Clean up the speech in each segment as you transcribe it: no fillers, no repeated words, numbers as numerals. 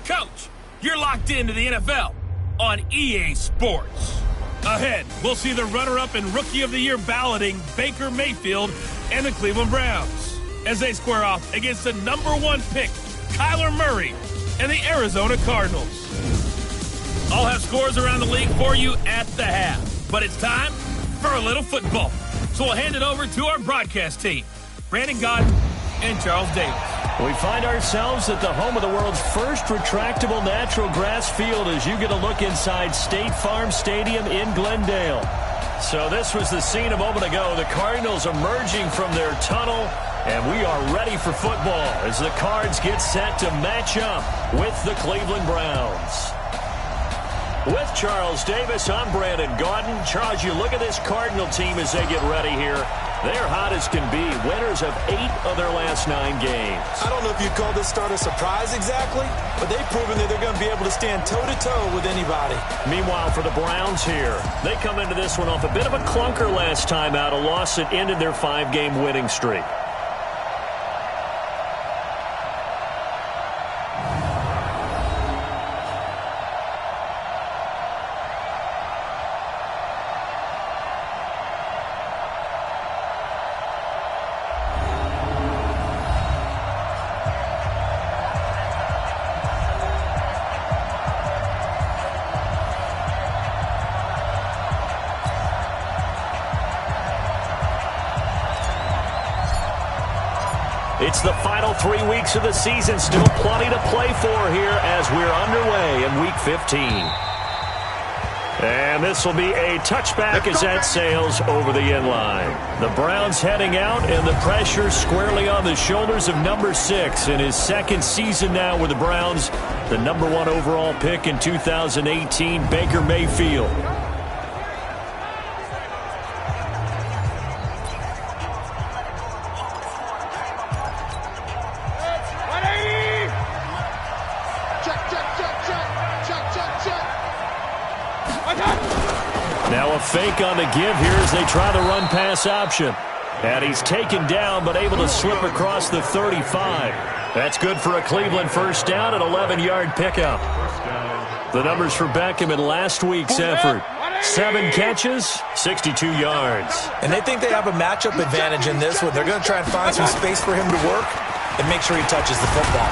coach. You're locked into the NFL on EA Sports. Ahead, we'll see the runner-up and Rookie of the Year balloting Baker Mayfield and the Cleveland Browns as they square off against the #1 pick, Kyler Murray, and the Arizona Cardinals. I'll have scores around the league for you at the half, but it's time for a little football. So we'll hand it over to our broadcast team, Brandon Godden and Charles Davis. We find ourselves at the home of the world's first retractable natural grass field as you get a look inside State Farm Stadium in Glendale. So this was the scene a moment ago. The Cardinals emerging from their tunnel, and we are ready for football as the Cards get set to match up with the Cleveland Browns. With Charles Davis, I'm Brandon Gaudin. Charles, you look at this Cardinal team as they get ready here. They're hot as can be. Winners of 8 of their last 9 games. I don't know if you call this start a surprise exactly, but they've proven that they're going to be able to stand toe-to-toe with anybody. Meanwhile, for the Browns here, they come into this one off a bit of a clunker last time out, a loss that ended their 5-game winning streak. It's the final 3 weeks of the season. Still plenty to play for here as we're underway in Week 15. And this will be a touchback as that sails over the end line. The Browns heading out, and the pressure squarely on the shoulders of number 6 in his second season now with the Browns. The #1 overall pick in 2018, Baker Mayfield. Now a fake on the give here as they try the run-pass option. And he's taken down but able to slip across the 35. That's good for a Cleveland first down, an 11-yard pickup. The numbers for Beckham in last week's effort. 7 catches, 62 yards. And they think they have a matchup advantage in this one. They're going to try and find some space for him to work and make sure he touches the football.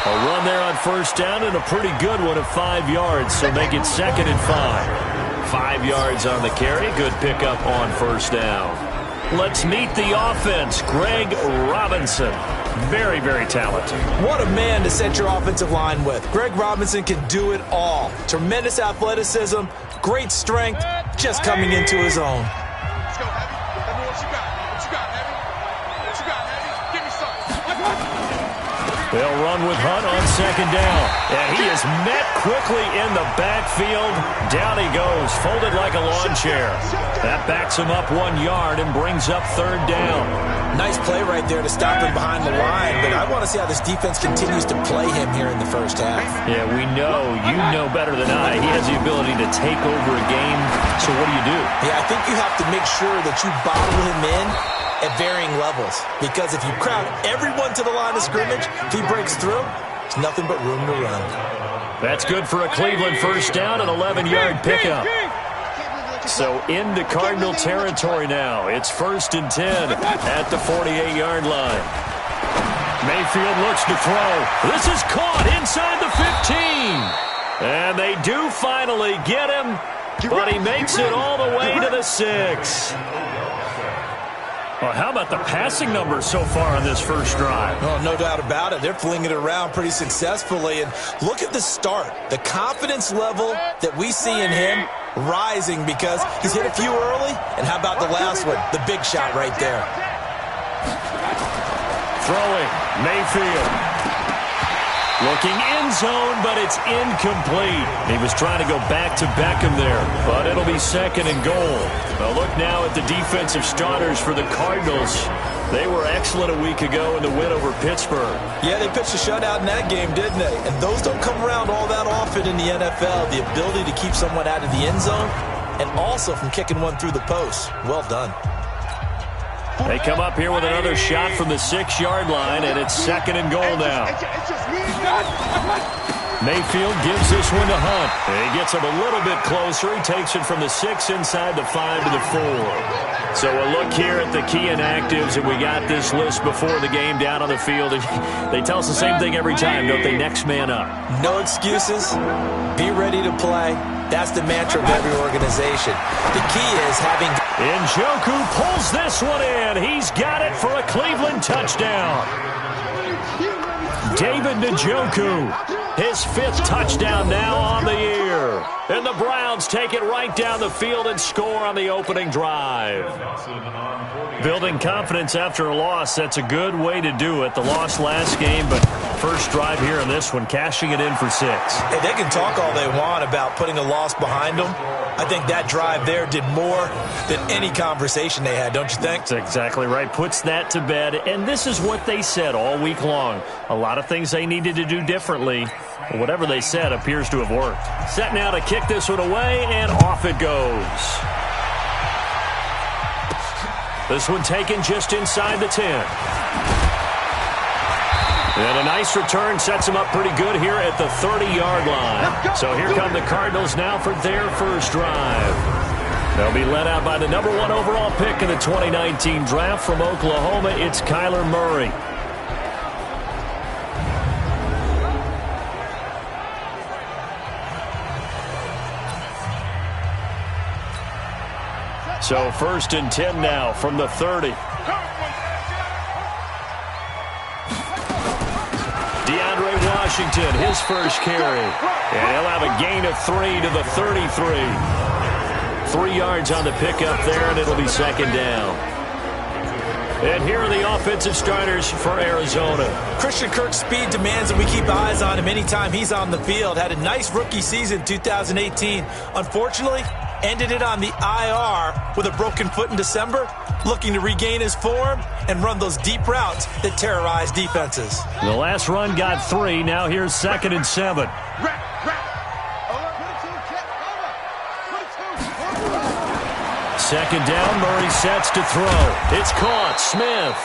A run there on first down and a pretty good one of 5 yards, so make it 2nd and 5. 5 yards on the carry. Good pickup on first down. Let's meet the offense. Greg Robinson. Very, very talented. What a man to set your offensive line with. Greg Robinson can do it all. Tremendous athleticism, great strength, just coming into his own. Let's go, Heavy. Heavy, what you got? What you got, Heavy? What you got, Heavy? Give me some. They'll run with Hunt on 2nd down. And he is met quickly in the backfield. Down he goes, folded like a lawn chair. That backs him up 1 yard and brings up 3rd down. Nice play right there to stop him behind the line, but I want to see how this defense continues to play him here in the first half. Yeah, we know, you know better than I, he has the ability to take over a game. So what do? Yeah, I think you have to make sure that you bottle him in at varying levels, because if you crowd everyone to the line of scrimmage, if he breaks through, there's nothing but room to run. That's good for a Cleveland first down, an 11-yard pickup. So into Cardinal territory now. It's 1st and 10 at the 48-yard line. Mayfield looks to throw. This is caught inside the 15. And they do finally get him, but he makes it all the way to the 6. Well, how about the passing numbers so far on this first drive? Oh, no doubt about it. They're flinging it around pretty successfully. And look at the start. The confidence level that we see in him rising because he's hit a few early. And how about the last one? The big shot right there. Throwing, Mayfield. Looking end zone, but it's incomplete. He was trying to go back to Beckham there, but it'll be 2nd and goal. Well, look now at the defensive starters for the Cardinals. They were excellent a week ago in the win over Pittsburgh. Yeah, they pitched a shutout in that game, didn't they? And those don't come around all that often in the NFL. The ability to keep someone out of the end zone and also from kicking one through the post. Well done. They come up here with another shot from the 6-yard line, and it's 2nd and goal now. Mayfield gives this one to Hunt. He gets him a little bit closer. He takes it from the 6 inside the 5 to the 4. So a look here at the key inactives, and we got this list before the game down on the field. They tell us the same thing every time, don't they? Next man up. No excuses. Be ready to play. That's the mantra of every organization. The key is having... Njoku pulls this one in. He's got it for a Cleveland touchdown. David Njoku, his 5th touchdown now on the year. And the Browns take it right down the field and score on the opening drive. Building confidence after a loss, that's a good way to do it. The loss last game, but first drive here in this one, cashing it in for 6. Hey, they can talk all they want about putting a loss behind them. I think that drive there did more than any conversation they had, don't you think? That's exactly right. Puts that to bed. And this is what they said all week long. A lot of things they needed to do differently. Whatever they said appears to have worked. Set now to kick this one away, and off it goes. This one taken just inside the 10. And a nice return sets them up pretty good here at the 30-yard line. So here come the Cardinals now for their first drive. They'll be led out by the number 1 overall pick in the 2019 draft from Oklahoma. It's Kyler Murray. So 1st and 10 now from the 30. Washington, his first carry. And he'll have a gain of 3 to the 33. 3 yards on the pickup there, and it'll be 2nd down. And here are the offensive starters for Arizona. Christian Kirk's speed demands that we keep eyes on him anytime he's on the field. Had a nice rookie season 2018. Unfortunately, ended it on the IR with a broken foot in December, looking to regain his form and run those deep routes that terrorize defenses. The last run got 3. Now here's 2nd and 7. Second down, Murray sets to throw. It's caught. Smith.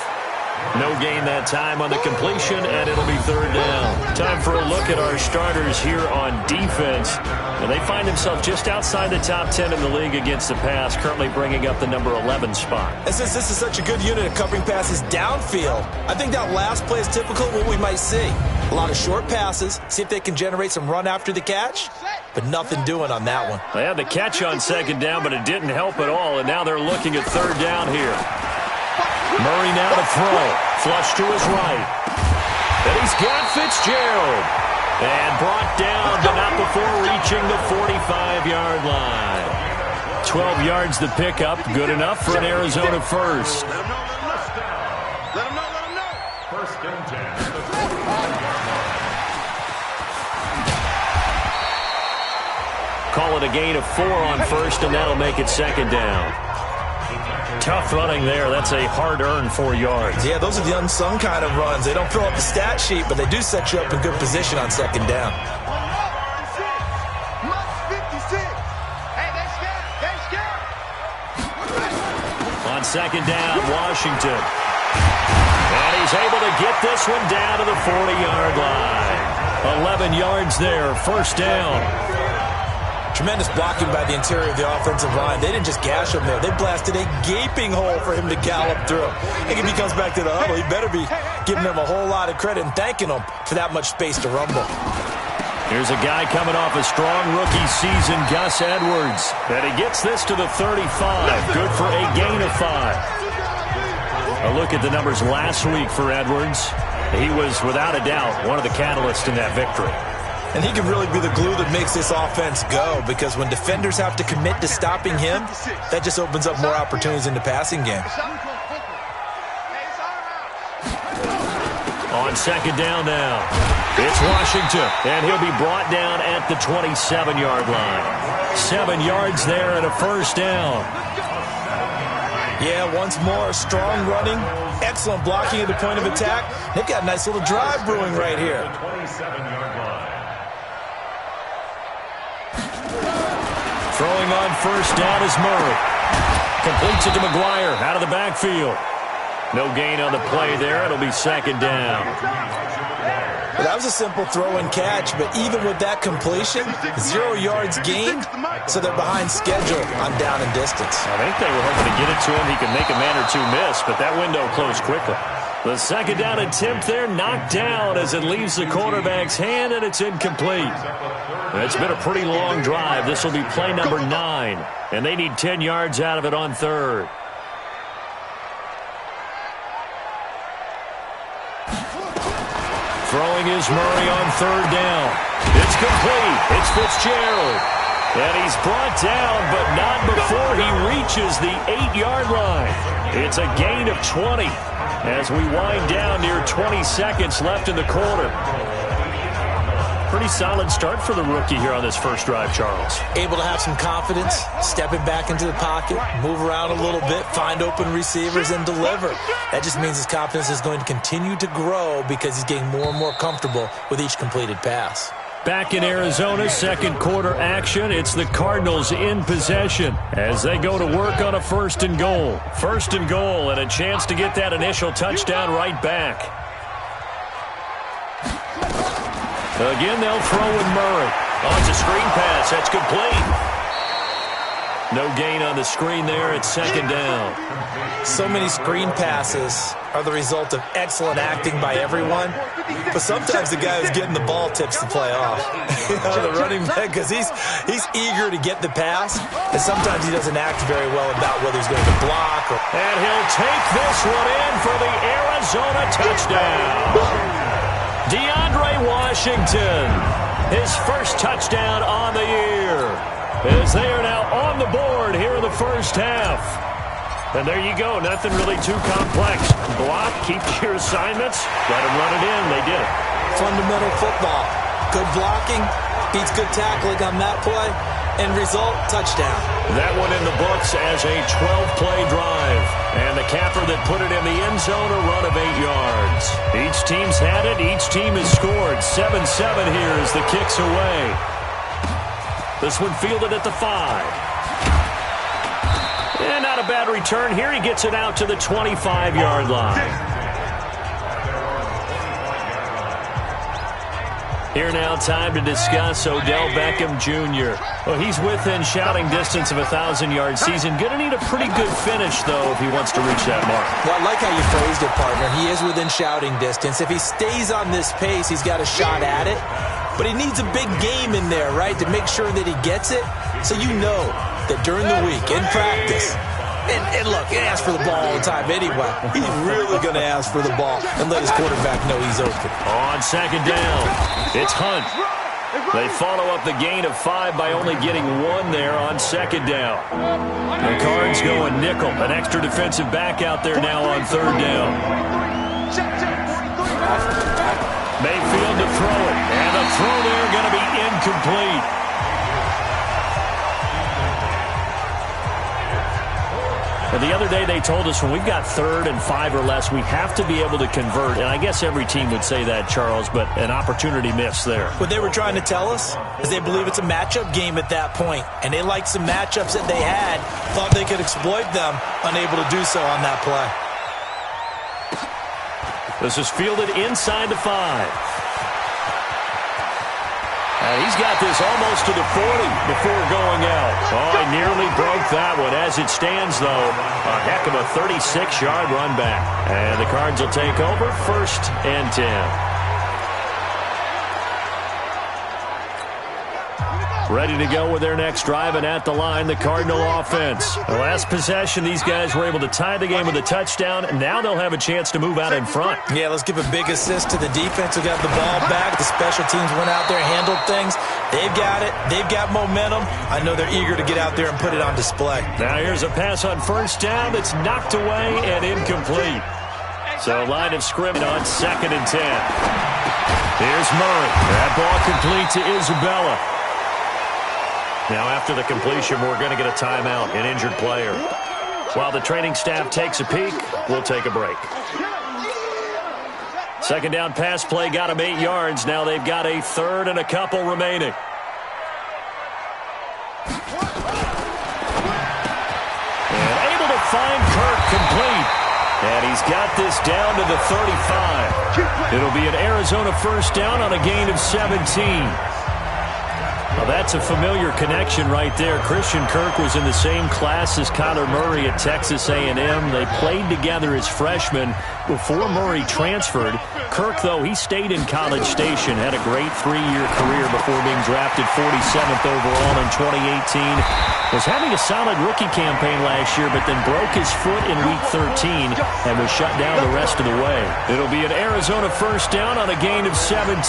No gain that time on the completion, and it'll be 3rd down. Time for a look at our starters here on defense. And they find themselves just outside the top 10 in the league against the pass, currently bringing up the number 11 spot. And since this is such a good unit of covering passes downfield, I think that last play is typical of what we might see. A lot of short passes, see if they can generate some run after the catch, but nothing doing on that one. They had the catch on 2nd down, but it didn't help at all, and now they're looking at 3rd down here. Murray now to throw. Flush to his right. And he's got Fitzgerald. And brought down, but not before reaching the 45-yard line. 12 yards the pickup. Good enough for an Arizona first. Let him know. 1st and 10. Call it a gain of 4 on 1st, and that'll make it 2nd down. Tough running there. That's a hard-earned 4 yards. Yeah, those are the unsung kind of runs. They don't fill up the stat sheet, but they do set you up in good position on 2nd down. On 2nd down, Washington. And he's able to get this one down to the 40-yard line. 11 yards there, 1st down. Tremendous blocking by the interior of the offensive line. They didn't just gash him there. They blasted a gaping hole for him to gallop through. I think if he comes back to the huddle, he better be giving them a whole lot of credit and thanking them for that much space to rumble. Here's a guy coming off a strong rookie season, Gus Edwards. And he gets this to the 35. Good for a gain of 5. A look at the numbers last week for Edwards. He was, without a doubt, one of the catalysts in that victory. And he can really be the glue that makes this offense go, because when defenders have to commit to stopping him, that just opens up more opportunities in the passing game. On 2nd down now, it's Washington, and he'll be brought down at the 27-yard line. 7 yards there and a 1st down. Yeah, once more, strong running, excellent blocking at the point of attack. They've got a nice little drive brewing right here. Throwing on 1st down is Murray. Completes it to McGuire out of the backfield. No gain on the play there. It'll be 2nd down. Well, that was a simple throw and catch, but even with that completion, 0 yards gained, so they're behind schedule on down and distance. I think they were hoping to get it to him. He could make a man or two miss, but that window closed quickly. The second down attempt there knocked down as it leaves the quarterback's hand, and it's incomplete. It's been a pretty long drive. This will be play number 9, and they need 10 yards out of it on third. Throwing is Murray on third down. It's complete. It's Fitzgerald. And he's brought down, but not before he reaches the 8-yard line. It's a gain of 20 as we wind down near 20 seconds left in the quarter. Pretty solid start for the rookie here on this first drive, Charles. Able to have some confidence, stepping back into the pocket, move around a little bit, find open receivers, and deliver. That just means his confidence is going to continue to grow because he's getting more and more comfortable with each completed pass. Back in Arizona, second quarter action. It's the Cardinals in possession as they go to work on a first and goal. First and goal and a chance to get that initial touchdown right back. Again, they'll throw with Murray. Oh, it's a screen pass. That's complete. No gain on the screen there. It's second down. So many screen passes are the result of excellent acting by everyone, but sometimes the guy who's getting the ball tips the play off. The running back, because he's eager to get the pass, and sometimes he doesn't act very well about whether he's going to block. And he'll take this one in for the Arizona touchdown. DeAndre Washington, his first touchdown on the year, as they are now on the board here in the first half. And there you go, nothing really too complex. Block, keep your assignments, let them run it in. They did it. Fundamental football. Good blocking, beats good tackling on that play, and result, touchdown. That one in the books as a 12-play drive. And the capper that put it in the end zone, a run of 8 yards. Each team's had it, each team has scored. 7-7 here as the kick's away. This one fielded at the 5. And not a bad return here. He gets it out to the 25-yard line. Here now, time to discuss Odell Beckham Jr. Well, he's within shouting distance of a 1,000-yard season. Going to need a pretty good finish, though, if he wants to reach that mark. Well, I like how you phrased it, partner. He is within shouting distance. If he stays on this pace, he's got a shot at it. But he needs a big game in there, right, to make sure that he gets it. So you know that during the week, in practice, and look, he asks for the ball all the time anyway. He's really going to ask for the ball and let his quarterback know he's open. On second down, it's Hunt. They follow up the gain of 5 by only getting 1 there on second down. The Cards going nickel. An extra defensive back out there now on third down. Mayfield to throw it. And the throw there going to be incomplete. And the other day they told us when we've got 3rd and 5 or less, we have to be able to convert. And I guess every team would say that, Charles, but an opportunity missed there. What they were trying to tell us is they believe it's a matchup game at that point. And they liked some matchups that they had, thought they could exploit them, unable to do so on that play. This is fielded inside the 5. And he's got this almost to the 40 before going out. Oh, he nearly broke that one. As it stands, though, a heck of a 36-yard run back. And the Cards will take over 1st and 10. Ready to go with their next drive, and at the line, the Cardinal offense. The last possession, these guys were able to tie the game with a touchdown, and now they'll have a chance to move out in front. Yeah, let's give a big assist to the defense who got the ball back. The special teams went out there, handled things. They've got it. They've got momentum. I know they're eager to get out there and put it on display. Now here's a pass on first down that's knocked away and incomplete. So line of scrimmage on 2nd and 10. Here's Murray. That ball complete to Isabella. Now, after the completion, we're going to get a timeout, an injured player. While the training staff takes a peek, we'll take a break. Second down pass play got them 8 yards. Now they've got a 3rd and a couple remaining. And able to find Kirk complete. And he's got this down to the 35. It'll be an Arizona first down on a gain of 17. Well, that's a familiar connection right there. Christian Kirk was in the same class as Kyler Murray at Texas A&M. They played together as freshmen before Murray transferred. Kirk, though, he stayed in College Station, had a great 3-year career before being drafted 47th overall in 2018. Was having a solid rookie campaign last year, but then broke his foot in Week 13 and was shut down the rest of the way. It'll be an Arizona first down on a gain of 17.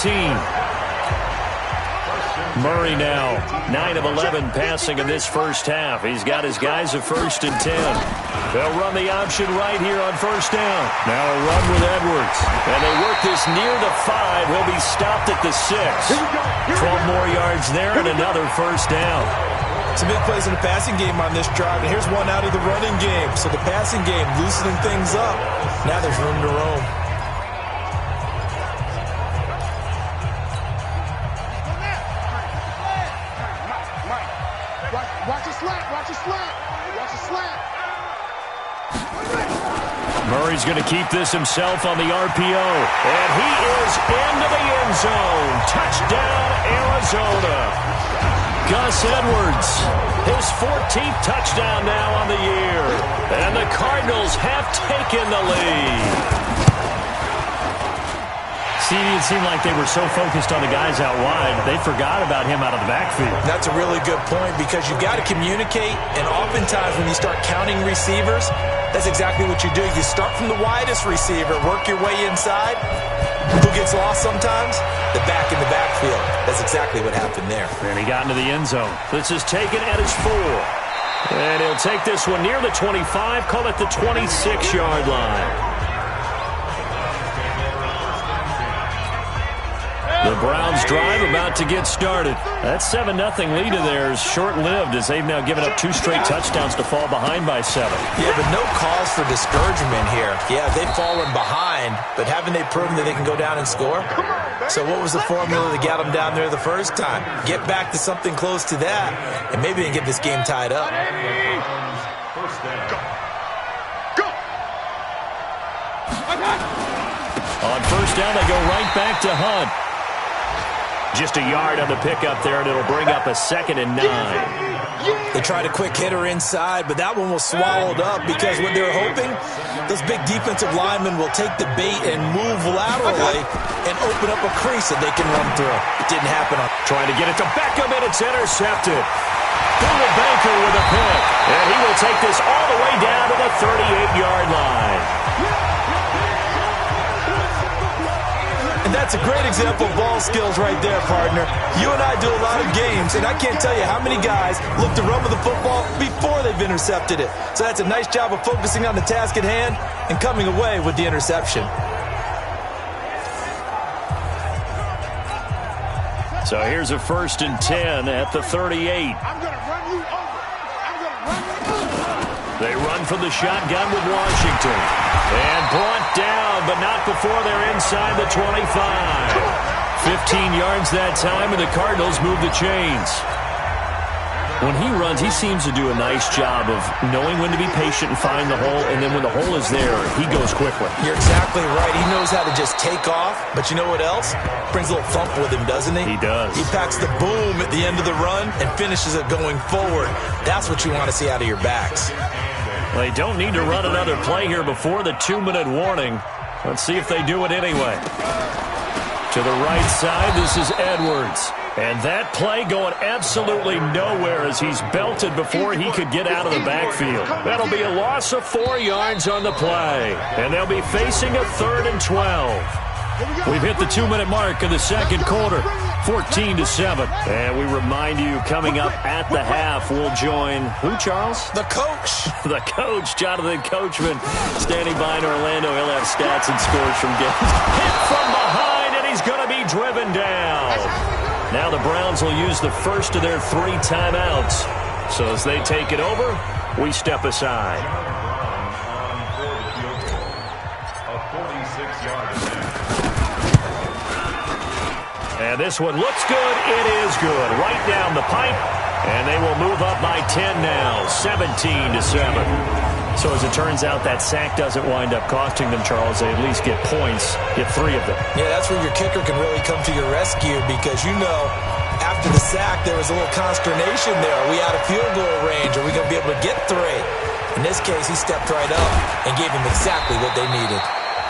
Murray now, 9 of 11 passing in this first half. He's got his guys a 1st and 10. They'll run the option right here on first down. Now a run with Edwards. And they work this near the 5. He'll be stopped at the 6. 12 more yards there and another first down. Some big plays in the passing game on this drive, and here's one out of the running game. So the passing game loosening things up. Now there's room to roam. Murray's going to keep this himself on the RPO. And he is into the end zone. Touchdown, Arizona. Gus Edwards, his 14th touchdown now on the year. And the Cardinals have taken the lead. See, it seemed like they were so focused on the guys out wide, they forgot about him out of the backfield. That's a really good point because you've got to communicate, and oftentimes when you start counting receivers, that's exactly what you do. You start from the widest receiver, work your way inside. Who gets lost sometimes? The back in the backfield. That's exactly what happened there. And he got into the end zone. This is taken at his 4. And he'll take this one near the 25, call it the 26-yard line. The Browns drive about to get started. That 7-0 lead of theirs short-lived as they've now given up 2 straight touchdowns to fall behind by 7. Yeah, but no cause for discouragement here. Yeah, they've fallen behind, but haven't they proven that they can go down and score? So what was the formula that got them down there the first time? Get back to something close to that, and maybe they can get this game tied up. On first down, they go right back to Hunt. Just a yard on the pickup there, and it'll bring up a 2nd and 9. They tried a quick hitter inside, but that one was swallowed up because what they're hoping, those big defensive linemen will take the bait and move laterally and open up a crease that they can run through. It didn't happen. Trying to get it to Beckham, and it's intercepted. Buda Baker with a pick, and he will take this all the way down to the 38-yard line. And that's a great example of ball skills right there, partner. You and I do a lot of games, and I can't tell you how many guys look to run with the football before they've intercepted it. So that's a nice job of focusing on the task at hand and coming away with the interception. So here's a 1st and 10 at the 38. They run from the shotgun with Washington. And brought down, but not before they're inside the 25. 15 yards that time, and the Cardinals move the chains. When he runs, he seems to do a nice job of knowing when to be patient and find the hole, and then when the hole is there, he goes quickly. You're exactly right. He knows how to just take off, but you know what else? Brings a little thump with him, doesn't he? He does. He packs the boom at the end of the run and finishes it going forward. That's what you want to see out of your backs. They don't need to run another play here before the 2-minute warning. Let's see if they do it anyway. To the right side, this is Edwards. And that play going absolutely nowhere as he's belted before he could get out of the backfield. That'll be a loss of 4 yards on the play. And they'll be facing a 3rd and 12. We've hit the 2-minute mark of the second quarter. 14-7. And we remind you, coming up at the half, we'll join who, Charles? The coach. The coach, Jonathan Coachman, standing by in Orlando. He'll have stats and scores from games. Hit from behind, and he's going to be driven down. Now the Browns will use the first of their 3 timeouts. So as they take it over, we step aside. And this one looks good. It is good. Right down the pipe. And they will move up by 10 now, 17-7. So as it turns out, that sack doesn't wind up costing them, Charles. They at least get points, get 3 of them. Yeah, that's where your kicker can really come to your rescue because, after the sack, there was a little consternation there. Are we out of field goal range? Are we going to be able to get 3? In this case, he stepped right up and gave them exactly what they needed.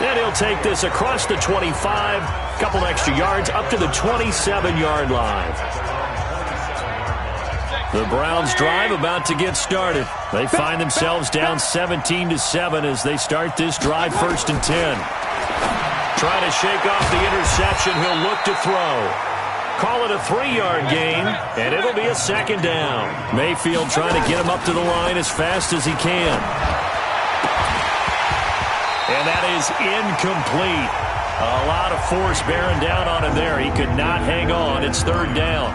Then he'll take this across the 25, couple extra yards, up to the 27-yard line. The Browns drive about to get started. They find themselves down 17-7 as they start this drive, 1st and 10. Trying to shake off the interception, he'll look to throw. Call it a 3-yard gain, and it'll be a 2nd down. Mayfield trying to get him up to the line as fast as he can. And that is incomplete. A lot of force bearing down on him there. He could not hang on. It's 3rd down.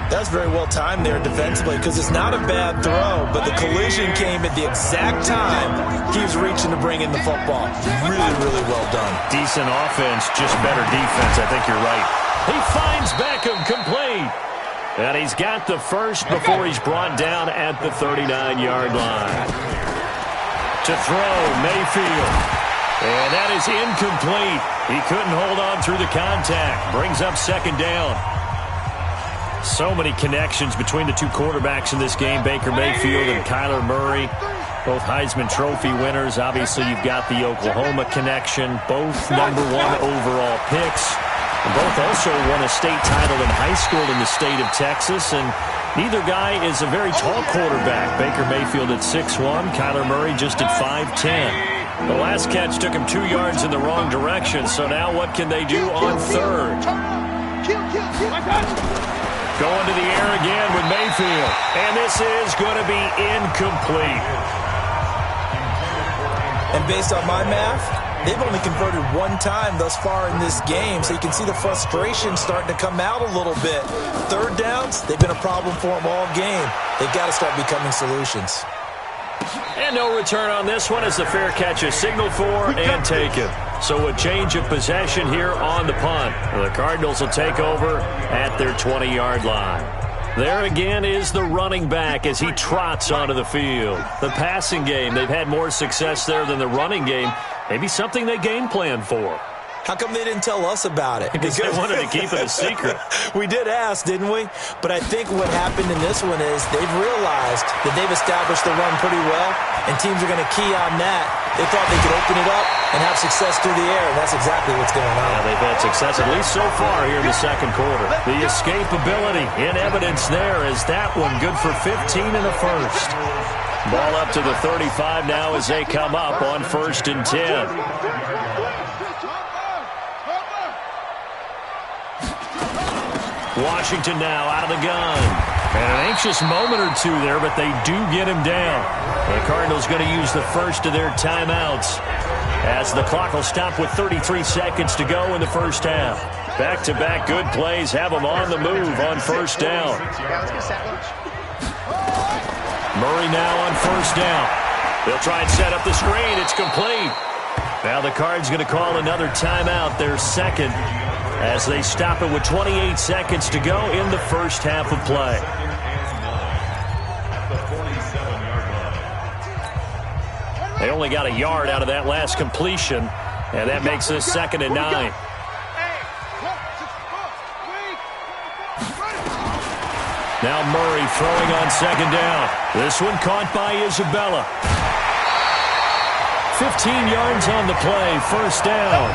That's very well timed there defensively because it's not a bad throw, but the collision came at the exact time he was reaching to bring in the football. Really, really well done. Decent offense, just better defense. I think you're right. He finds Beckham complete. And he's got the first before he's brought down at the 39-yard line. To throw, Mayfield. And that is incomplete. He couldn't hold on through the contact. Brings up 2nd down. So many connections between the 2 quarterbacks in this game, Baker Mayfield and Kyler Murray, both Heisman Trophy winners. Obviously, you've got the Oklahoma connection, both #1 overall picks. And both also won a state title in high school in the state of Texas, and neither guy is a very tall quarterback. Baker Mayfield at 6'1", Kyler Murray just at 5'10". The last catch took him 2 yards in the wrong direction, so now what can they do on 3rd? Going to the air again with Mayfield. And this is going to be incomplete. And based on my math, they've only converted 1 time thus far in this game, so you can see the frustration starting to come out a little bit. 3rd downs, they've been a problem for them all game. They've got to start becoming solutions. And no return on this one as the fair catch is signaled for and taken. So a change of possession here on the punt. The Cardinals will take over at their 20-yard line. There again is the running back as he trots onto the field. The passing game, they've had more success there than the running game. Maybe something they game plan for. How come they didn't tell us about it? Because they wanted to keep it a secret. We did ask, didn't we? But I think what happened in this one is they've realized that they've established the run pretty well, and teams are going to key on that. They thought they could open it up and have success through the air, and that's exactly what's going on. Yeah, they've had success, at least so far here in the 2nd quarter. The escapability in evidence there is that one good for 15 in the 1st. Ball up to the 35 now as they come up on 1st and 10. Washington now out of the gun. And an anxious moment or two there, but they do get him down. The Cardinals going to use the first of their timeouts as the clock will stop with 33 seconds to go in the 1st half. Back-to-back good plays have them on the move on 1st down. Murray now on 1st down. They'll try and set up the screen. It's complete. Now the Cards going to call another timeout, their 2nd, as they stop it with 28 seconds to go in the 1st half of play. They only got a yard out of that last completion, and that makes this 2nd and 9. Now Murray throwing on 2nd down. This one caught by Isabella. 15 yards on the play, 1st down.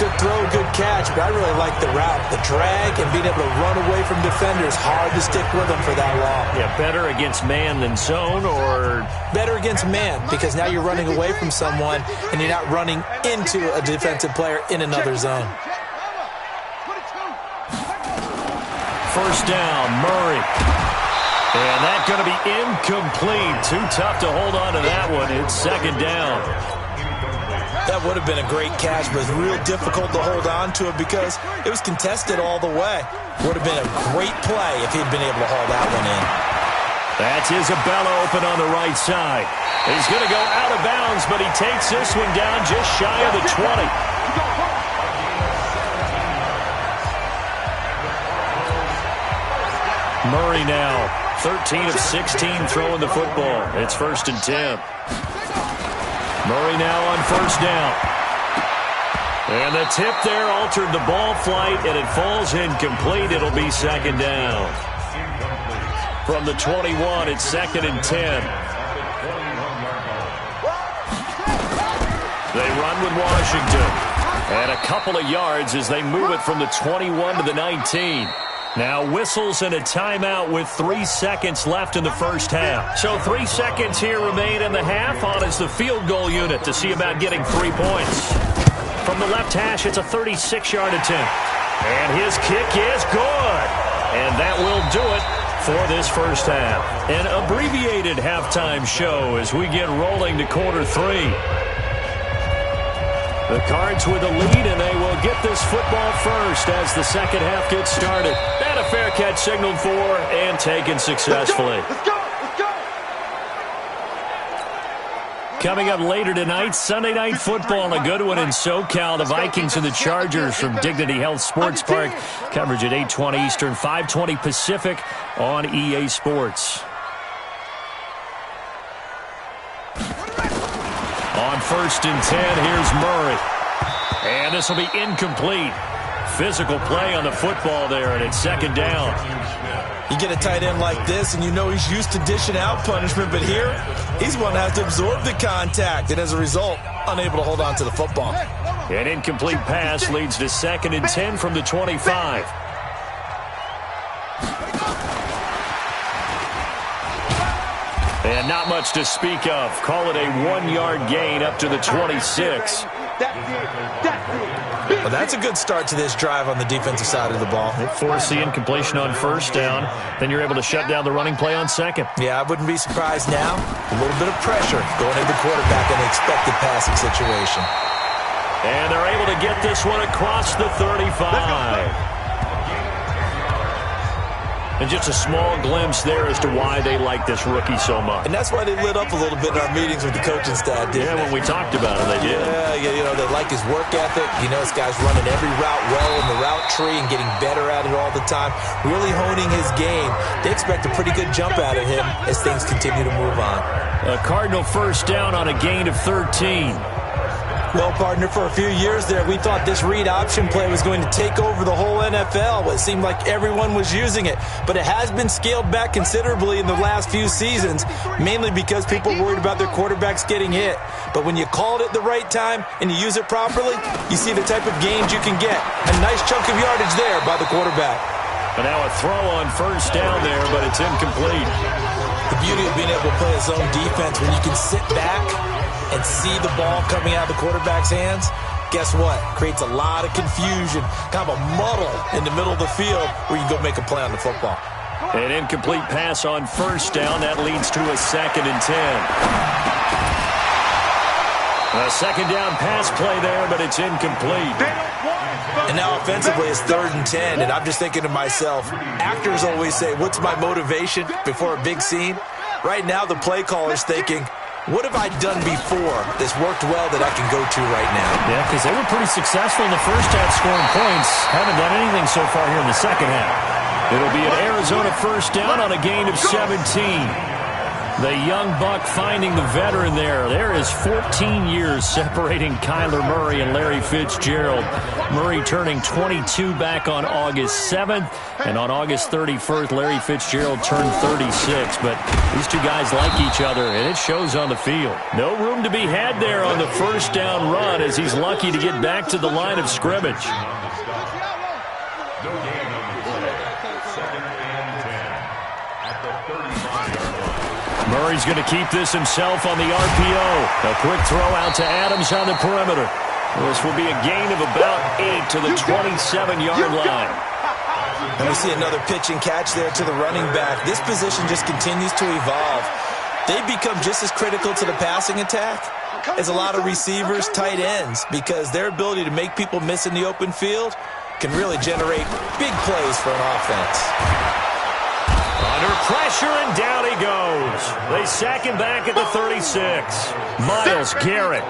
Good throw, good catch, but I really like the route. The drag and being able to run away from defenders, hard to stick with them for that long. Yeah, better against man than zone, or? Better against man, because now you're running away from someone and you're not running into a defensive player in another zone. 1st down, Murray. And that's going to be incomplete. Too tough to hold on to that one. It's 2nd down. That would have been a great catch, but it's real difficult to hold on to it because it was contested all the way. Would have been a great play if he'd been able to haul that one in. That's Isabella open on the right side. He's going to go out of bounds, but he takes this one down just shy of the 20. Murray now, 13 of 16 throwing the football. It's 1st and 10. Murray now on 1st down. And the tip there altered the ball flight, and it falls incomplete. It'll be 2nd down. From the 21, it's 2nd and 10. They run with Washington. And a couple of yards as they move it from the 21 to the 19. Now whistles and a timeout with 3 seconds left in the first half. So 3 seconds here remain in the half on as the field goal unit to see about getting 3 points. From the left hash, it's a 36-yard attempt. And his kick is good. And that will do it for this first half. An abbreviated halftime show as we get rolling to quarter 3. The Cards with a lead, and they will get this football first as the second half gets started. And a fair catch signaled for and taken successfully. Let's go! Let's go! Coming up later tonight, Sunday Night Football, a good one in SoCal. The Vikings and the Chargers from Dignity Health Sports Park. Coverage at 8:20 Eastern, 5:20 Pacific on EA Sports. On 1st and 10, here's Murray. And this will be incomplete. Physical play on the football there, and it's 2nd down. You get a tight end like this, and you know he's used to dishing out punishment, but here, he's one that has to absorb the contact, and as a result, unable to hold on to the football. An incomplete pass leads to 2nd and 10 from the 25. And not much to speak of. Call it a 1-yard gain up to the 26. Well, that's a good start to this drive on the defensive side of the ball. Force the incompletion on 1st down. Then you're able to shut down the running play on 2nd. Yeah, I wouldn't be surprised now. A little bit of pressure going into the quarterback in an expected passing situation. And they're able to get this one across the 35. And just a small glimpse there as to why they like this rookie so much. And that's why they lit up a little bit in our meetings with the coaching staff, didn't they? When we talked about it, they did. Yeah, you know, they like his work ethic. You know, this guy's running every route well in the route tree and getting better at it all the time, really honing his game. They expect a pretty good jump out of him as things continue to move on. A Cardinal 1st down on a gain of 13. Well, partner, for a few years there, we thought this read option play was going to take over the whole NFL. It seemed like everyone was using it, but it has been scaled back considerably in the last few seasons, mainly because people are worried about their quarterbacks getting hit. But when you call it at the right time and you use it properly, you see the type of gains you can get. A nice chunk of yardage there by the quarterback. And now a throw on 1st down there, but it's incomplete. The beauty of being able to play a zone defense when you can sit back and see the ball coming out of the quarterback's hands, guess what? Creates a lot of confusion, kind of a muddle in the middle of the field where you can go make a play on the football. An incomplete pass on 1st down. That leads to a 2nd and 10. A 2nd down pass play there, but it's incomplete. And now offensively it's 3rd and 10, and I'm just thinking to myself, actors always say, what's my motivation before a big scene? Right now the play caller's thinking, what have I done before that's worked well that I can go to right now? Yeah, because they were pretty successful in the first half scoring points. Haven't done anything so far here in the second half. It'll be an Arizona 1st down on a gain of 17. The young buck finding the veteran there. There is 14 years separating Kyler Murray and Larry Fitzgerald. Murray turning 22 back on August 7th. And on August 31st, Larry Fitzgerald turned 36. But these two guys like each other, and it shows on the field. No room to be had there on the 1st down run as he's lucky to get back to the line of scrimmage. Murray's going to keep this himself on the RPO. A quick throw out to Adams on the perimeter. This will be a gain of about 8 to the 27-yard line. And we see another pitch and catch there to the running back. This position just continues to evolve. They become just as critical to the passing attack as a lot of receivers, tight ends, because their ability to make people miss in the open field can really generate big plays for an offense. Under pressure, and down he goes. They sack him back at the 36. Myles Garrett,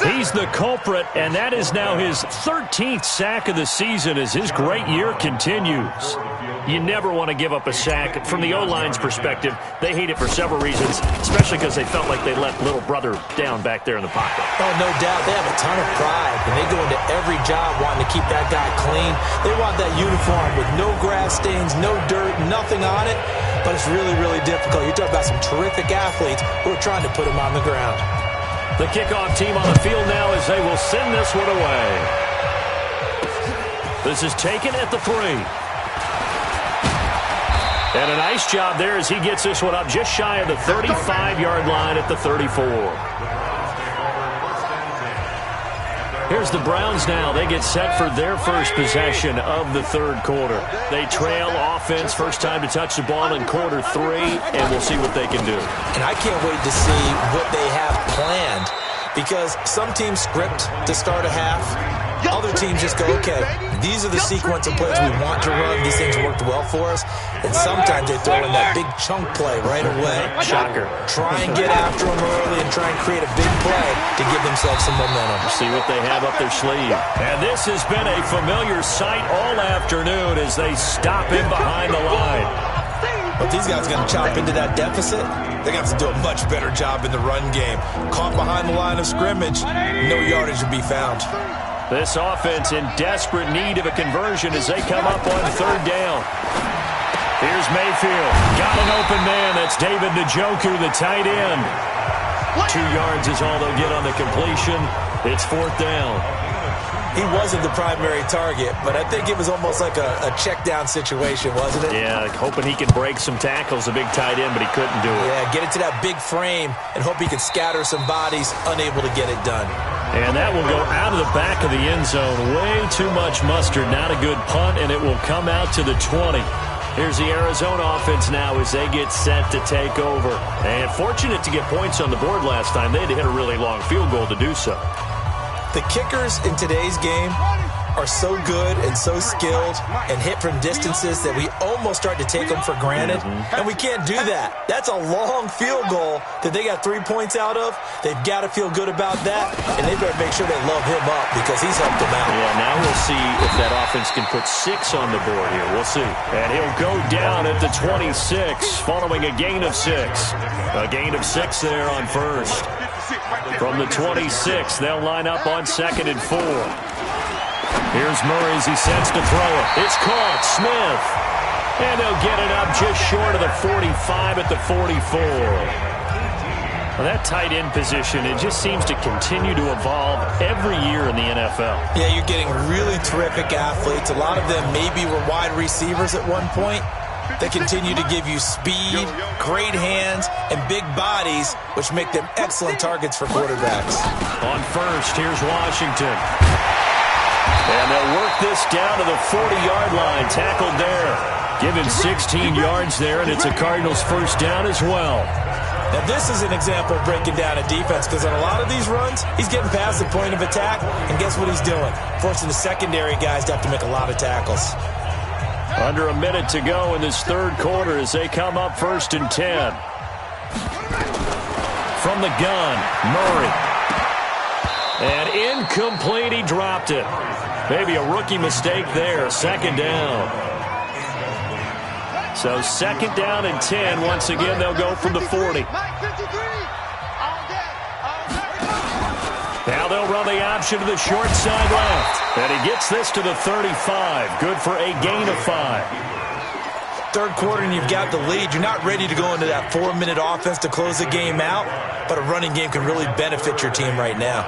he's the culprit, and that is now his 13th sack of the season as his great year continues. You never want to give up a sack. From the O-line's perspective, they hate it for several reasons, especially because they felt like they let little brother down back there in the pocket. Oh, no doubt. They have a ton of pride, and they go into every job wanting to keep that guy clean. They want that uniform with no grass stains, no dirt, nothing on it, but it's really, really difficult. You're talking about some terrific athletes who are trying to put him on the ground. The kickoff team on the field now as they will send this one away. This is taken at the 3. And a nice job there as he gets this one up just shy of the 35-yard line at the 34. Here's the Browns now. They get set for their first possession of the third quarter. They trail offense, first time to touch the ball in quarter 3, and we'll see what they can do. And I can't wait to see what they have planned, because some teams script to start a half. Other teams just go, okay, these are the sequence of plays we want to run. These things worked well for us. And sometimes they throw in that big chunk play right away. Shocker. Try and get after them early and try and create a big play to give themselves some momentum. See what they have up their sleeve. And this has been a familiar sight all afternoon as they stop him behind the line. But these guys are going to chop into that deficit. They're going to have to do a much better job in the run game. Caught behind the line of scrimmage, no yardage to be found. This offense in desperate need of a conversion as they come up on third down. Here's Mayfield. Got an open man. That's David Njoku, the tight end. 2 yards is all they'll get on the completion. It's fourth down. He wasn't the primary target, but I think it was almost like a check-down situation, wasn't it? Yeah, hoping he could break some tackles, a big tight end, but he couldn't do it. Yeah, get it to that big frame and hope he could scatter some bodies, unable to get it done. And that will go out of the back of the end zone. Way too much mustard. Not a good punt, and it will come out to the 20. Here's the Arizona offense now as they get set to take over. And fortunate to get points on the board last time. They had to hit a really long field goal to do so. The kickers in today's game are so good and so skilled and hit from distances that we almost start to take them for granted. And we can't do that. That's a long field goal that they got 3 points out of. They've got to feel good about that, and they better make sure they love him up because he's helped them out. Yeah, now we'll see if that offense can put 6 on the board here. We'll see. And he'll go down at the 26 following a gain of 6. A gain of 6 there on first. From the 26, they'll line up on 2nd and 4. Here's Murray as he sets to throw it. It's caught. Smith. And they'll get it up just short of the 45 at the 44. Well, that tight end position, it just seems to continue to evolve every year in the NFL. Yeah, you're getting really terrific athletes. A lot of them maybe were wide receivers at one point. They continue to give you speed, great hands, and big bodies, which make them excellent targets for quarterbacks. On first, here's Washington. And they'll work this down to the 40-yard line. Tackled there. Give him 16 yards there, and it's a Cardinals first down as well. Now, this is an example of breaking down a defense because on a lot of these runs, he's getting past the point of attack, and guess what he's doing? Forcing the secondary guys to have to make a lot of tackles. Under a minute to go in this third quarter as they come up 1st and 10. From the gun, Murray. And incomplete, he dropped it. Maybe a rookie mistake there, 2nd down. So 2nd down and 10. Once again, they'll go from the 40. Now they'll run the option to the short side left. And he gets this to the 35. Good for a gain of 5. Third quarter and you've got the lead. You're not ready to go into that 4-minute offense to close the game out, but a running game can really benefit your team right now.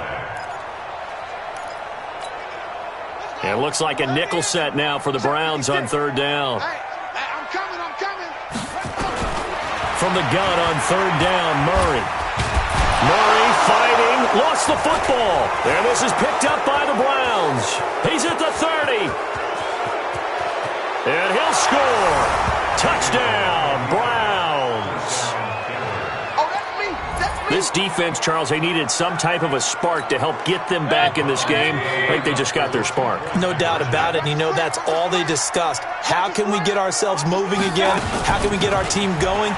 It looks like a nickel set now for the Browns on 3rd down. I'm coming. From the gun on 3rd down, Murray. Murray fighting, lost the football. And this is picked up by the Browns. He's at the 30. And he'll score. Touchdown, Browns. Oh, that's me. This defense, Charles, they needed some type of a spark to help get them back in this game. I think they just got their spark. No doubt about it. And you know, that's all they discussed. How can we get ourselves moving again? How can we get our team going?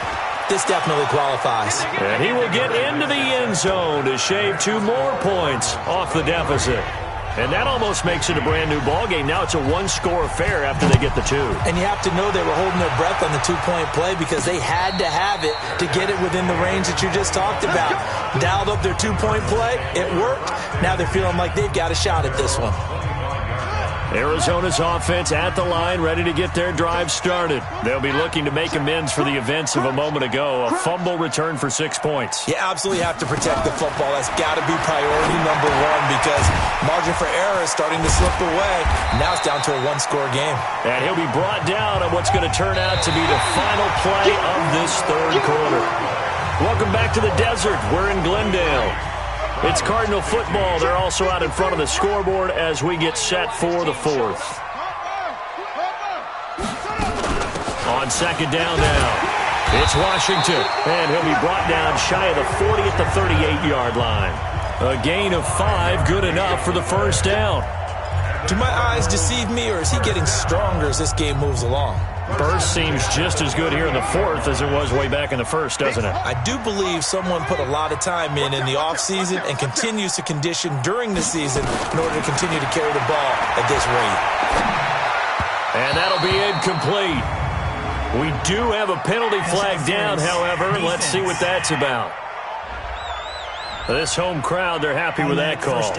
This definitely qualifies. And he will get into the end zone to shave 2 more points off the deficit. And that almost makes it a brand-new ball game. Now it's a one-score affair after they get the 2. And you have to know they were holding their breath on the 2-point play because they had to have it to get it within the range that you just talked about. Dialed up their 2-point play. It worked. Now they're feeling like they've got a shot at this one. Arizona's offense at the line, ready to get their drive started. They'll be looking to make amends for the events of a moment ago. A fumble return for 6 points. You absolutely have to protect the football. That's got to be priority number 1 because margin for error is starting to slip away. Now it's down to a 1-score game. And he'll be brought down on what's going to turn out to be the final play of this third quarter. Welcome back to the desert. We're in Glendale. It's Cardinal football. They're also out in front of the scoreboard as we get set for the 4th. On second down now, it's Washington. And he'll be brought down shy of the 40 at the 38-yard line. A gain of 5, good enough for the first down. Do my eyes deceive me, or is he getting stronger as this game moves along? Burst seems just as good here in the 4th as it was way back in the 1st, doesn't it? I do believe someone put a lot of time in the offseason and continues to condition during the season in order to continue to carry the ball at this rate. And that'll be incomplete. We do have a penalty flag down, however. Let's see what that's about. This home crowd, they're happy with that call.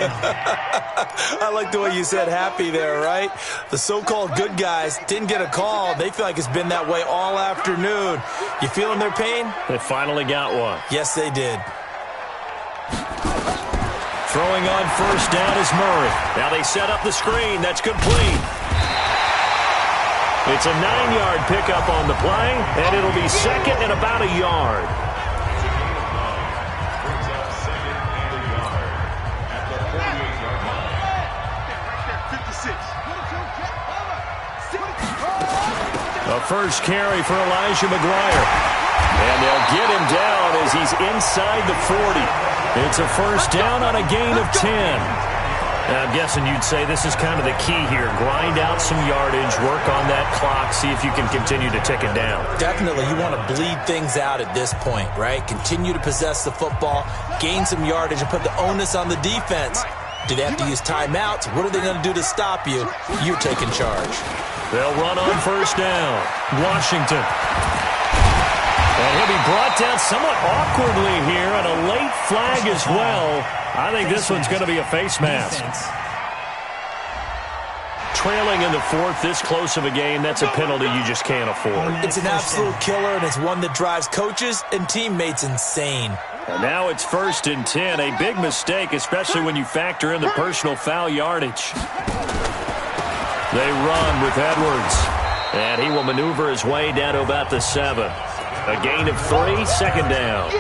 I like the way you said happy there, right? The so-called good guys didn't get a call. They feel like it's been that way all afternoon. You feeling their pain? They finally got one. Yes, they did. Throwing on first down is Murray. Now they set up the screen. That's complete. It's a 9-yard pickup on the play, and it'll be second and about a yard. A first carry for Elijah McGuire. And they'll get him down as he's inside the 40. It's a first down on a gain of 10. Now, I'm guessing you'd say this is kind of the key here. Grind out some yardage, work on that clock, see if you can continue to tick it down. Definitely. You want to bleed things out at this point, right? Continue to possess the football, gain some yardage, and put the onus on the defense. Do they have to use timeouts? What are they going to do to stop you? You're taking charge. They'll run on first down. Washington. And he'll be brought down somewhat awkwardly here, and a late flag as well. I think this one's going to be a face mask. Trailing in the 4th, this close of a game, that's a penalty you just can't afford. It's an absolute killer, and it's one that drives coaches and teammates insane. And now it's 1st and 10, a big mistake, especially when you factor in the personal foul yardage. They run with Edwards, and he will maneuver his way down to about the 7. A gain of 3, second down.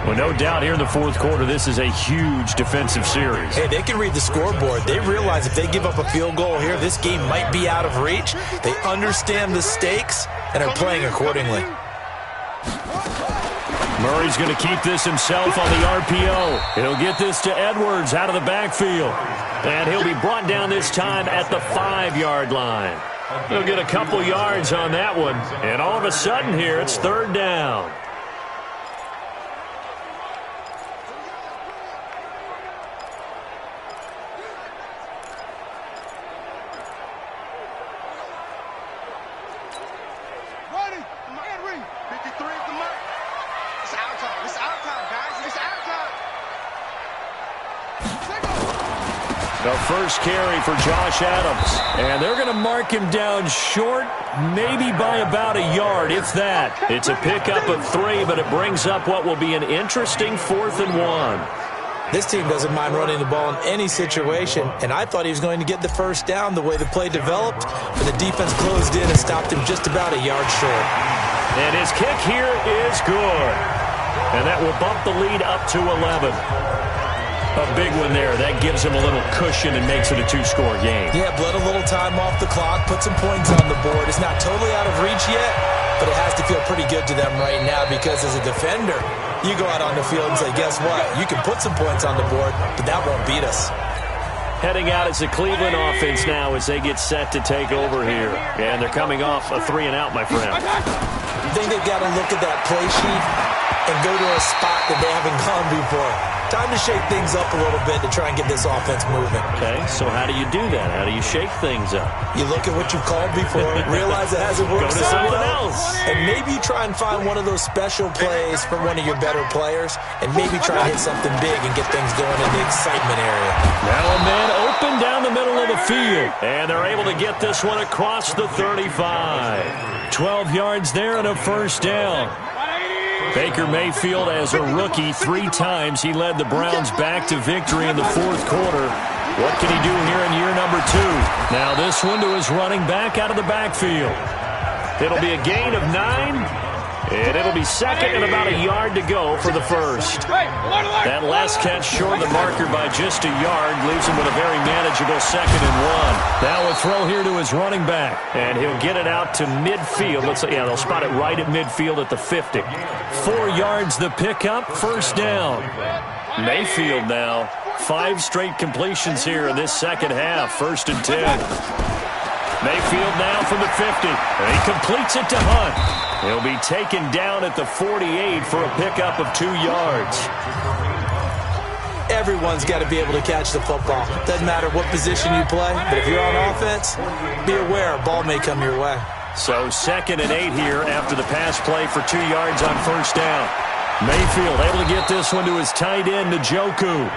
Well, no doubt here in the 4th quarter, this is a huge defensive series. Hey, they can read the scoreboard. They realize if they give up a field goal here, this game might be out of reach. They understand the stakes and are playing accordingly. Murray's going to keep this himself on the RPO. He'll get this to Edwards out of the backfield. And he'll be brought down this time at the 5-yard line. He'll get a couple yards on that one. And all of a sudden here, it's 3rd down. The first carry for Josh Adams. And they're going to mark him down short, maybe by about a yard, if that. It's a pickup of 3, but it brings up what will be an interesting 4th and 1. This team doesn't mind running the ball in any situation, and I thought he was going to get the first down the way the play developed, but the defense closed in and stopped him just about a yard short. And his kick here is good. And that will bump the lead up to 11. A big one there. That gives him a little cushion and makes it a 2-score game. Yeah, bled a little time off the clock, put some points on the board. It's not totally out of reach yet, but it has to feel pretty good to them right now because as a defender, You go out on the field and say, guess what? You can put some points on the board, but that won't beat us. Heading out is the Cleveland offense now as they get set to take over here. And they're coming off a 3-and-out, my friend. I think they've got to look at that play sheet and go to a spot that they haven't gone before. Time to shake things up a little bit to try and get this offense moving. Okay, so how do you do that? How do you shake things up? You look at what you called before, realize it hasn't worked. Go to someone else. And maybe you try and find one of those special plays from one of your better players, and maybe try to hit something big and get things going in the excitement area. Now a man open down the middle of the field, and they're able to get this one across the 35. 12 yards there and a first down. Baker Mayfield, as a rookie, 3 times he led the Browns back to victory in the fourth quarter. What can he do here in year number 2? Now this one to his running back out of the backfield. It'll be a gain of 9. And it'll be second and about a yard to go for the first. That last catch short of the marker by just a yard leaves him with a very manageable 2nd and 1. Now a throw here to his running back. And he'll get it out to midfield. They'll spot it right at midfield at the 50. 4 yards the pickup, first down. Mayfield now, 5 straight completions here in this second half. 1st and 10. Mayfield now from the 50. And he completes it to Hunt. He'll be taken down at the 48 for a pickup of 2 yards. Everyone's got to be able to catch the football. Doesn't matter what position you play, but if you're on offense, be aware a ball may come your way. So 2nd and 8 here after the pass play for 2 yards on first down. Mayfield able to get this one to his tight end, Njoku.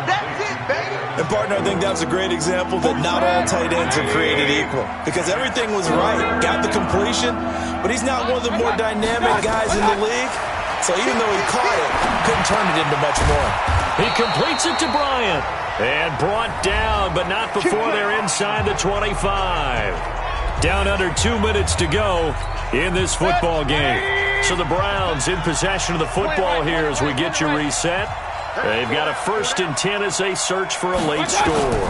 That's it, baby. And, partner, I think that's a great example that not all tight ends are created equal. Because everything was right. Got the completion, but he's not one of the more dynamic guys in the league. So even though he caught it, couldn't turn it into much more. He completes it to Bryant. And brought down, but not before they're inside the 25. Down under 2 minutes to go in this football game. So the Browns in possession of the football here as we get you reset. They've got a 1st and 10 as they search for a late score.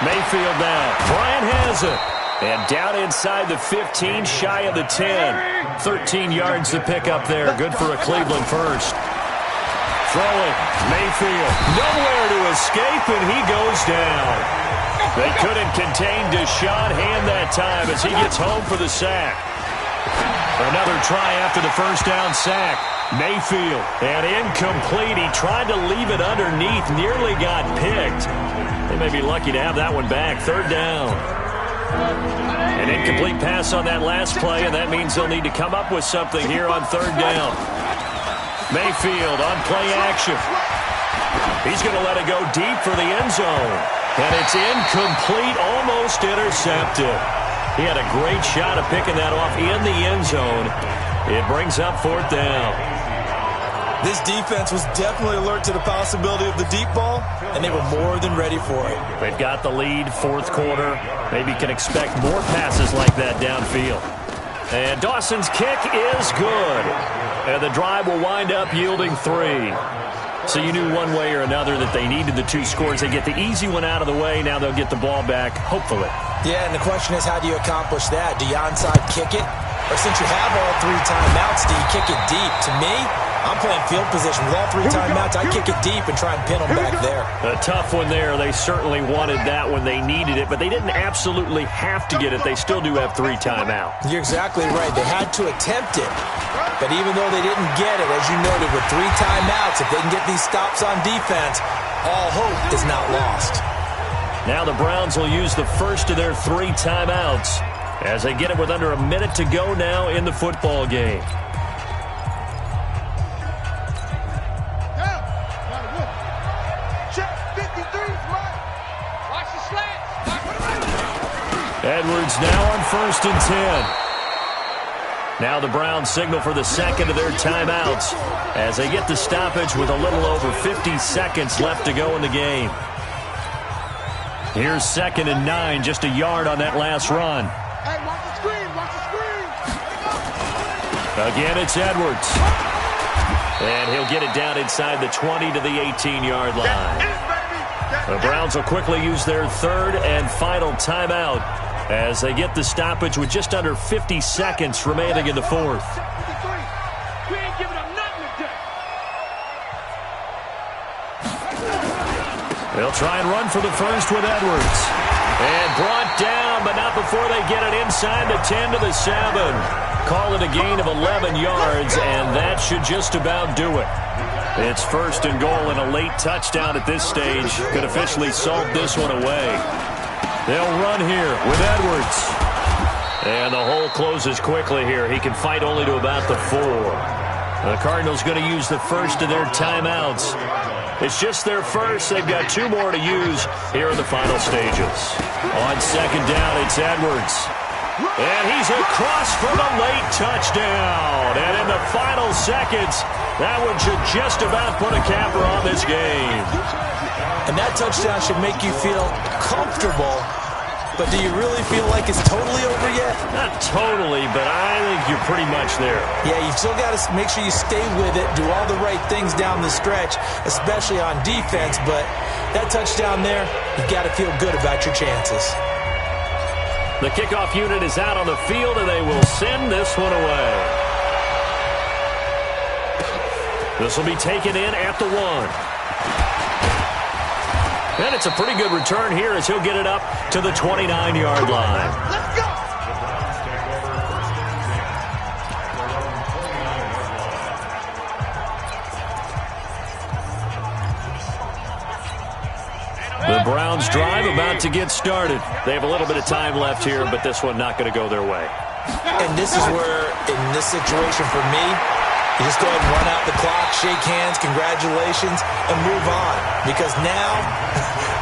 Mayfield now. Bryant has it. And down inside the 15, shy of the 10. 13 yards to pick up there. Good for a Cleveland first. Throwing. Mayfield. Nowhere to escape, and he goes down. They couldn't contain Deshaun Hand that time as he gets home for the sack. Another try after the first down sack. Mayfield, and incomplete. He tried to leave it underneath, nearly got picked. They may be lucky to have that one back. 3rd down. An incomplete pass on that last play, and that means they'll need to come up with something here on 3rd down. Mayfield on play action. He's going to let it go deep for the end zone. And it's incomplete, almost intercepted. He had a great shot of picking that off in the end zone. It brings up 4th down. This defense was definitely alert to the possibility of the deep ball, and they were more than ready for it. They've got the lead, 4th quarter. Maybe can expect more passes like that downfield. And Dawson's kick is good. And the drive will wind up yielding 3. So you knew one way or another that they needed the 2 scores. They get the easy one out of the way. Now they'll get the ball back, hopefully. Yeah, and the question is, how do you accomplish that? Do you onside kick it? Or since you have all 3 timeouts, do you kick it deep? To me, I'm playing field position. With all 3 timeouts, I kick it deep and try and pin them back there. A tough one there. They certainly wanted that when they needed it, but they didn't absolutely have to get it. They still do have 3 timeouts. You're exactly right. They had to attempt it. But even though they didn't get it, as you noted, with 3 timeouts, if they can get these stops on defense, all hope is not lost. Now the Browns will use the first of their 3 timeouts as they get it with under a minute to go now in the football game. Edwards now on 1st and 10. Now the Browns signal for the 2nd of their timeouts as they get the stoppage with a little over 50 seconds left to go in the game. Here's 2nd and 9, just a yard on that last run. Hey, watch the screen, watch the screen. Again, it's Edwards. And he'll get it down inside the 20 to the 18-yard line. The Browns will quickly use their 3rd and final timeout as they get the stoppage with just under 50 seconds remaining in the 4th. They'll try and run for the first with Edwards. And brought down, but not before they get it inside the 10 to the 7. Call it a gain of 11 yards, and that should just about do it. It's first and goal, and a late touchdown at this stage could officially salt this one away. They'll run here with Edwards. And the hole closes quickly here. He can fight only to about the 4. The Cardinals going to use the first of their timeouts. It's just their first. They've got 2 more to use here in the final stages. On second down, it's Edwards. And he's across for the late touchdown. And in the final seconds, that one should just about put a capper on this game. And that touchdown should make you feel comfortable. But do you really feel like it's totally over yet? Not totally, but I think you're pretty much there. Yeah, you've still got to make sure you stay with it, do all the right things down the stretch, especially on defense. But that touchdown there, you've got to feel good about your chances. The kickoff unit is out on the field, and they will send this one away. This will be taken in at the 1. And it's a pretty good return here as he'll get it up to the 29-yard line. Let's go! The Browns drive about to get started. They have a little bit of time left here, but this one not going to go their way. And this is where, in this situation for me, you just go ahead and run out the clock, shake hands, congratulations, and move on. Because now,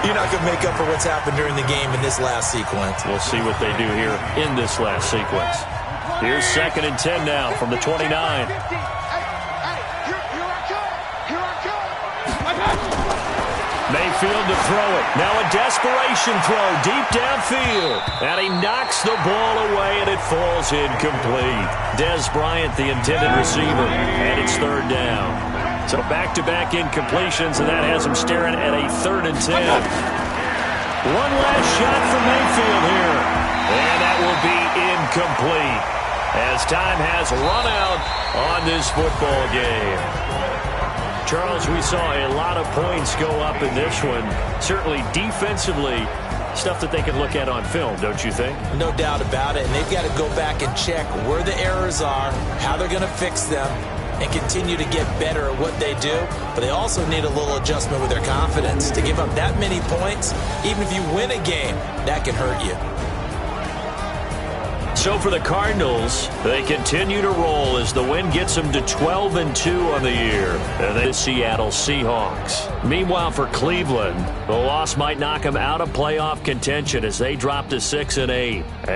you're not going to make up for what's happened during the game in this last sequence. We'll see what they do here in this last sequence. Here's second and 10 now from the 29. Mayfield to throw it. Now a desperation throw deep downfield. And he knocks the ball away, and it falls incomplete. Dez Bryant, the intended receiver, and it's third down. So back-to-back incompletions, and that has him staring at a 3rd and 10. One last shot for Mayfield here. And that will be incomplete as time has run out on this football game. Charles, we saw a lot of points go up in this one. Certainly defensively, stuff that they can look at on film, don't you think? No doubt about it. And they've got to go back and check where the errors are, how they're going to fix them, and continue to get better at what they do. But they also need a little adjustment with their confidence. To give up that many points, even if you win a game, that can hurt you. So for the Cardinals, they continue to roll as the win gets them to 12-2 on the year. And then the Seattle Seahawks. Meanwhile, for Cleveland, the loss might knock them out of playoff contention as they drop to 6-8.